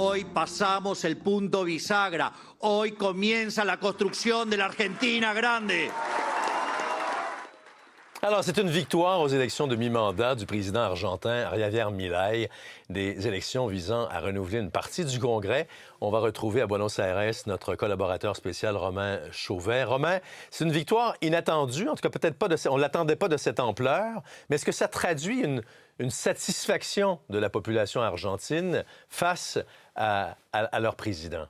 Hoy pasamos el punto bisagra. Hoy comienza la construcción de la Argentina grande. Alors, c'est une victoire aux élections de mi-mandat du président argentin Javier Milei, des élections visant à renouveler une partie du Congrès. On va retrouver à Buenos Aires notre collaborateur spécial Romain Chauvet. Romain, c'est une victoire inattendue, en tout cas peut-être pas on ne l'attendait pas de cette ampleur, mais est-ce que ça traduit une satisfaction de la population argentine face à leur président?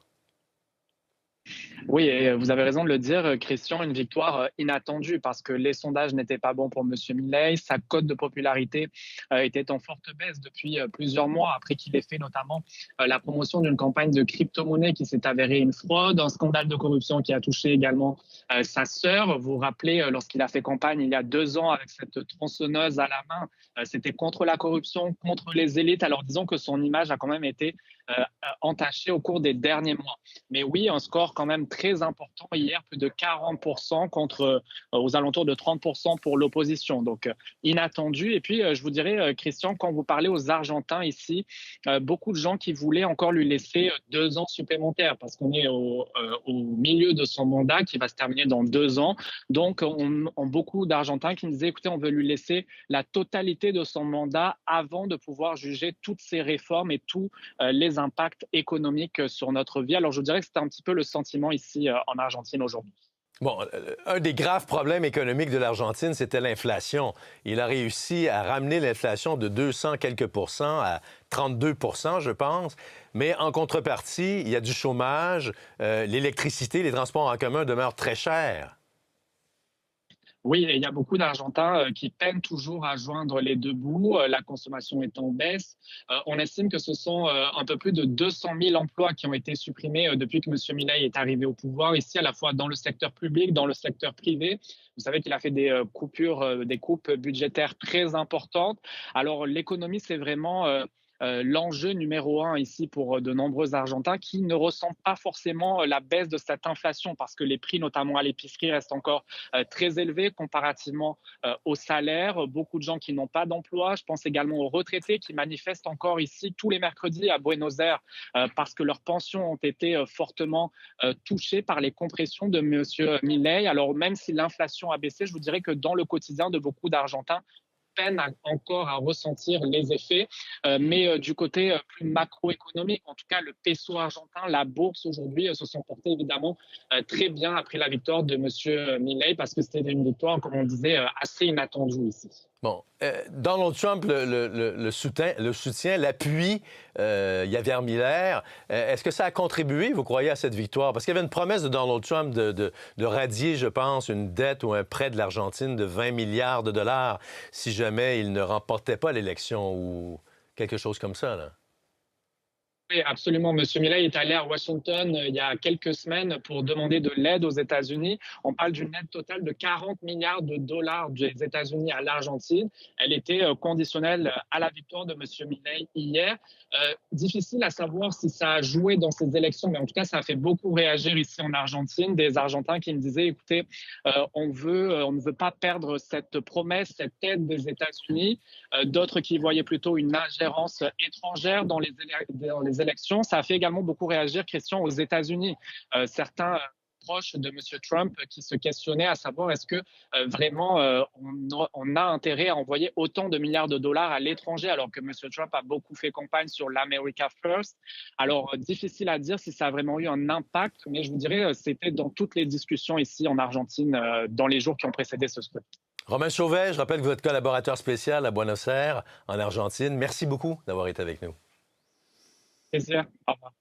Oui, et vous avez raison de le dire, Christian, une victoire inattendue parce que les sondages n'étaient pas bons pour M. Milei. Sa cote de popularité était en forte baisse depuis plusieurs mois après qu'il ait fait notamment la promotion d'une campagne de crypto-monnaie qui s'est avérée une fraude, un scandale de corruption qui a touché également sa sœur. Vous vous rappelez, lorsqu'il a fait campagne il y a 2 ans avec cette tronçonneuse à la main, c'était contre la corruption, contre les élites. Alors disons que son image a quand même été entachée au cours des derniers mois. Mais oui, un score quand même très important hier, plus de 40% contre aux alentours de 30% pour l'opposition. Donc inattendu. Et puis je vous dirais, Christian, quand vous parlez aux Argentins ici, beaucoup de gens qui voulaient encore lui laisser 2 ans supplémentaires parce qu'on est au milieu de son mandat qui va se terminer dans 2 ans. Donc on beaucoup d'Argentins qui me disaient, écoutez, on veut lui laisser la totalité de son mandat avant de pouvoir juger toutes ces réformes et tous les impacts économiques sur notre vie. Alors je dirais que c'est un petit peu le sentiment ici en Argentine aujourd'hui. Bon, un des graves problèmes économiques de l'Argentine, c'était l'inflation. Il a réussi à ramener l'inflation de 200 quelques pourcents à 32%, je pense. Mais en contrepartie, il y a du chômage, l'électricité, les transports en commun demeurent très chers. Oui, et il y a beaucoup d'Argentins qui peinent toujours à joindre les deux bouts. La consommation est en baisse. On estime que ce sont un peu plus de 200 000 emplois qui ont été supprimés depuis que M. Milei est arrivé au pouvoir, ici à la fois dans le secteur public, dans le secteur privé. Vous savez qu'il a fait des coupes budgétaires très importantes. Alors l'économie, c'est vraiment l'enjeu numéro 1 ici pour de nombreux Argentins qui ne ressentent pas forcément la baisse de cette inflation parce que les prix, notamment à l'épicerie, restent encore très élevés comparativement aux salaires. Beaucoup de gens qui n'ont pas d'emploi. Je pense également aux retraités qui manifestent encore ici tous les mercredis à Buenos Aires parce que leurs pensions ont été fortement touchées par les compressions de M. Milei. Alors même si l'inflation a baissé, je vous dirais que dans le quotidien de beaucoup d'Argentins, peine encore à ressentir les effets. Mais du côté plus macroéconomique, en tout cas le peso argentin, la bourse aujourd'hui se sont portés évidemment très bien après la victoire de M. Milei parce que c'était une victoire, comme on disait, assez inattendue ici. Bon, Donald Trump le soutient, l'appuie, Javier Milei. Est-ce que ça a contribué, vous croyez, à cette victoire? Parce qu'il y avait une promesse de Donald Trump de radier, je pense, une dette ou un prêt de l'Argentine de 20 milliards de dollars si jamais il ne remportait pas l'élection ou quelque chose comme ça, là. Oui, absolument. Monsieur Milei est allé à Washington il y a quelques semaines pour demander de l'aide aux États-Unis. On parle d'une aide totale de 40 milliards de dollars des États-Unis à l'Argentine. Elle était conditionnelle à la victoire de Monsieur Milei hier. Difficile à savoir si ça a joué dans ces élections, mais en tout cas, ça a fait beaucoup réagir ici en Argentine. Des Argentins qui me disaient, écoutez, on ne veut pas perdre cette promesse, cette aide des États-Unis. D'autres qui voyaient plutôt une ingérence étrangère dans les élections. Ça a fait également beaucoup réagir, Christian, aux États-Unis. Certains proches de M. Trump qui se questionnaient à savoir est-ce que vraiment on a intérêt à envoyer autant de milliards de dollars à l'étranger alors que M. Trump a beaucoup fait campagne sur l'America First. Alors, difficile à dire si ça a vraiment eu un impact, mais je vous dirais c'était dans toutes les discussions ici en Argentine dans les jours qui ont précédé ce scrutin. Romain Chauvet, je rappelle que vous êtes collaborateur spécial à Buenos Aires, en Argentine. Merci beaucoup d'avoir été avec nous. Plaisir. Au revoir.